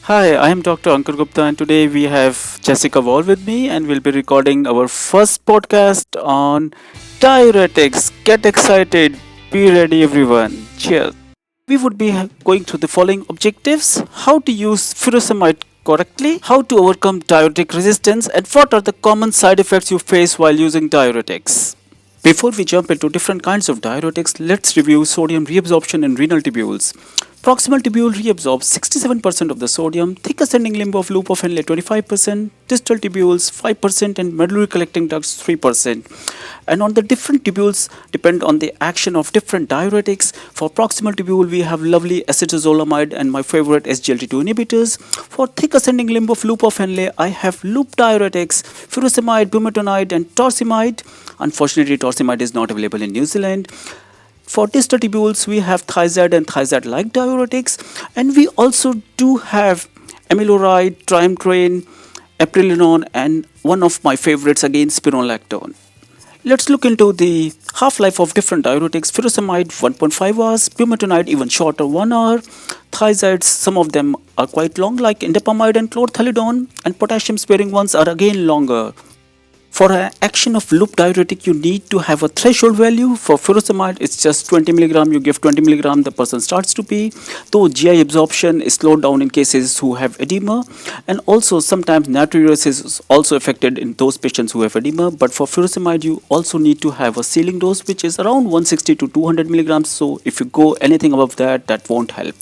Hi, I am Dr. Gupta, and today we have Jessica Wall with me, and we'll be recording our first podcast on diuretics. Get excited, be ready, everyone. Cheers. We would be going through the following objectives: how to use furosemide correctly, how to overcome diuretic resistance, and what are the common side effects you face while using diuretics. Before we jump into different kinds of diuretics, let's review sodium reabsorption in renal tubules. Proximal tubule reabsorbs 67% of the sodium, thick ascending limb of loop of Henle 25%, distal tubules 5%, and medullary collecting ducts 3%. And on the different tubules depend on the action of different diuretics. For proximal tubule, we have lovely acetazolamide and my favorite SGLT2 inhibitors. For thick ascending limb of loop of Henle, I have loop diuretics, furosemide, bumetanide, and torsemide. Unfortunately, torsemide is not available in New Zealand. For distal tubules, we have thiazide and thiazide-like diuretics, and we also do have amiloride, triamtrane, eplerenone, and one of my favorites again, spironolactone. Let's look into the half-life of different diuretics. Furosemide 1.5 hours, bumetanide even shorter 1 hour. Thiazides, some of them are quite long like indapamide and chlorthalidone, and potassium-sparing ones are again longer. For an action of loop diuretic, you need to have a threshold value. For furosemide, it's just 20 milligram. You give 20 milligram, the person starts to pee. Though GI absorption is slowed down in cases who have edema, and also sometimes natriuresis is also affected in those patients who have edema. But for furosemide, you also need to have a ceiling dose, which is around 160 to 200 milligrams. So if you go anything above that, that won't help.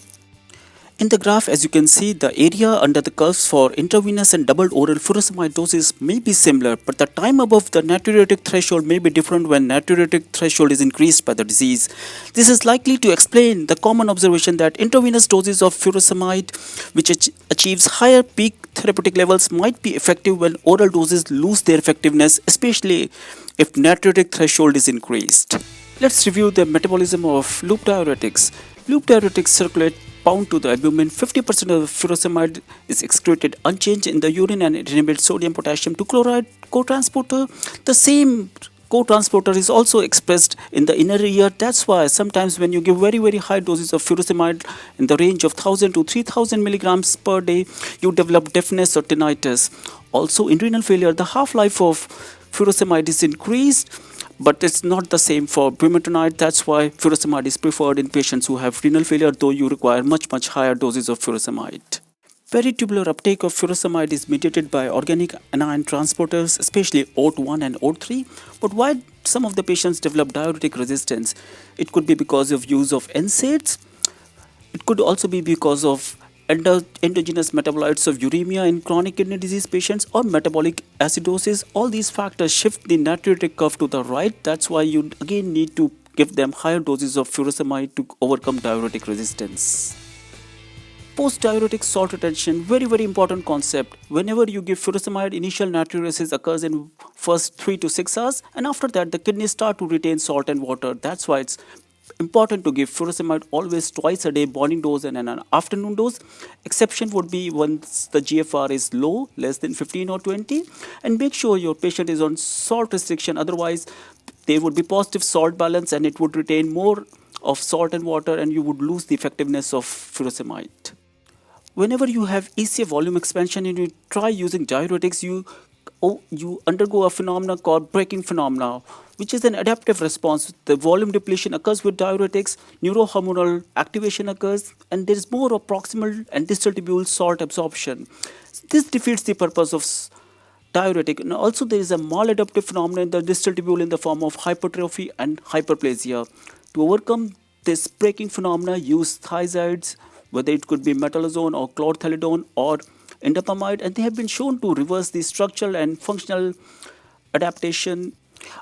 In the graph, as you can see, the area under the curves for intravenous and double oral furosemide doses may be similar, but the time above the natriuretic threshold may be different when natriuretic threshold is increased by the disease. This is likely to explain the common observation that intravenous doses of furosemide, which achieves higher peak therapeutic levels, might be effective when oral doses lose their effectiveness, especially if natriuretic threshold is increased. Let's review the metabolism of loop diuretics. Loop diuretics circulate bound to the albumin. 50% of the furosemide is excreted unchanged in the urine, and it inhibits sodium potassium to chloride co-transporter. The same co-transporter is also expressed in the inner ear. That's why sometimes when you give very high doses of furosemide in the range of 1000 to 3000 milligrams per day, you develop deafness or tinnitus. Also in renal failure, the half-life of furosemide is increased, but it's not the same for bumetanide. That's why furosemide is preferred in patients who have renal failure, though you require much higher doses of furosemide. Peritubular uptake of furosemide is mediated by organic anion transporters, especially OAT1 and OAT3. But why some of the patients develop diuretic resistance? It could be because of use of NSAIDs. It could also be because of endogenous metabolites of uremia in chronic kidney disease patients or metabolic acidosis. All these factors shift the natriuretic curve to the right. That's why you again need to give them higher doses of furosemide to overcome diuretic resistance. Post-diuretic salt retention, very important concept. Whenever you give furosemide, initial natriuresis occurs in first 3 to 6 hours, and after that the kidneys start to retain salt and water. That's why it's important to give furosemide always twice a day, morning dose and an afternoon dose. Exception would be once the GFR is low, less than 15 or 20, and make sure your patient is on salt restriction. Otherwise, there would be positive salt balance and it would retain more of salt and water, and you would lose the effectiveness of furosemide. Whenever you have ECF volume expansion and you try using diuretics, you undergo a phenomenon called breaking phenomena, which is an adaptive response. The volume depletion occurs with diuretics, neurohormonal activation occurs, and there is more of proximal and distal tubule salt absorption. This defeats the purpose of diuretic. And also there is a maladaptive phenomenon in the distal tubule in the form of hypertrophy and hyperplasia. To overcome this breaking phenomena, use thiazides, whether it could be metalazone or chlorthalidone or indapamide, and they have been shown to reverse the structural and functional adaptation.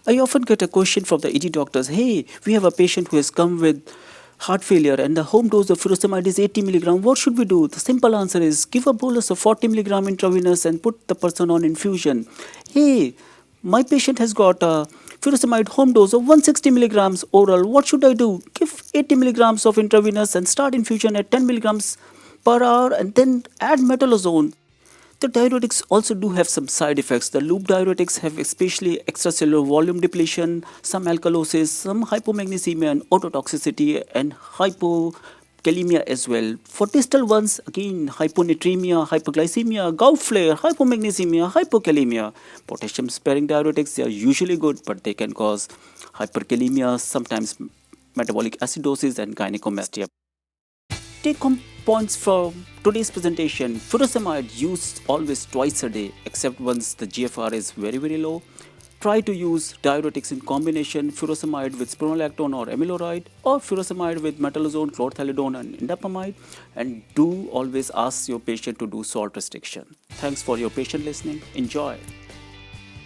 I often get a question from the ED doctors: hey, we have a patient who has come with heart failure and the home dose of furosemide is 80 milligram. What should we do? The simple answer is give a bolus of 40 milligram intravenous and put the person on infusion. Hey, my patient has got a furosemide home dose of 160 milligrams oral. What should I do? Give 80 milligrams of intravenous and start infusion at 10 milligrams per hour and then add metalazone. The diuretics also do have some side effects. The loop diuretics have especially extracellular volume depletion, some alkalosis, some hypomagnesemia and ototoxicity, and kalemia as well. For distal ones, again, hyponatremia, hypoglycemia, gout flare, hypomagnesemia, hypokalemia. Potassium sparing diuretics, they are usually good, but they can cause hyperkalemia, sometimes metabolic acidosis and gynecomastia. Take home points from today's presentation. Furosemide used always twice a day, except once the GFR is very, very low. Try to use diuretics in combination, furosemide with spironolactone or amiloride, or furosemide with metalazone, chlorthalidone and indapamide. And do always ask your patient to do salt restriction. Thanks for your patient listening. Enjoy.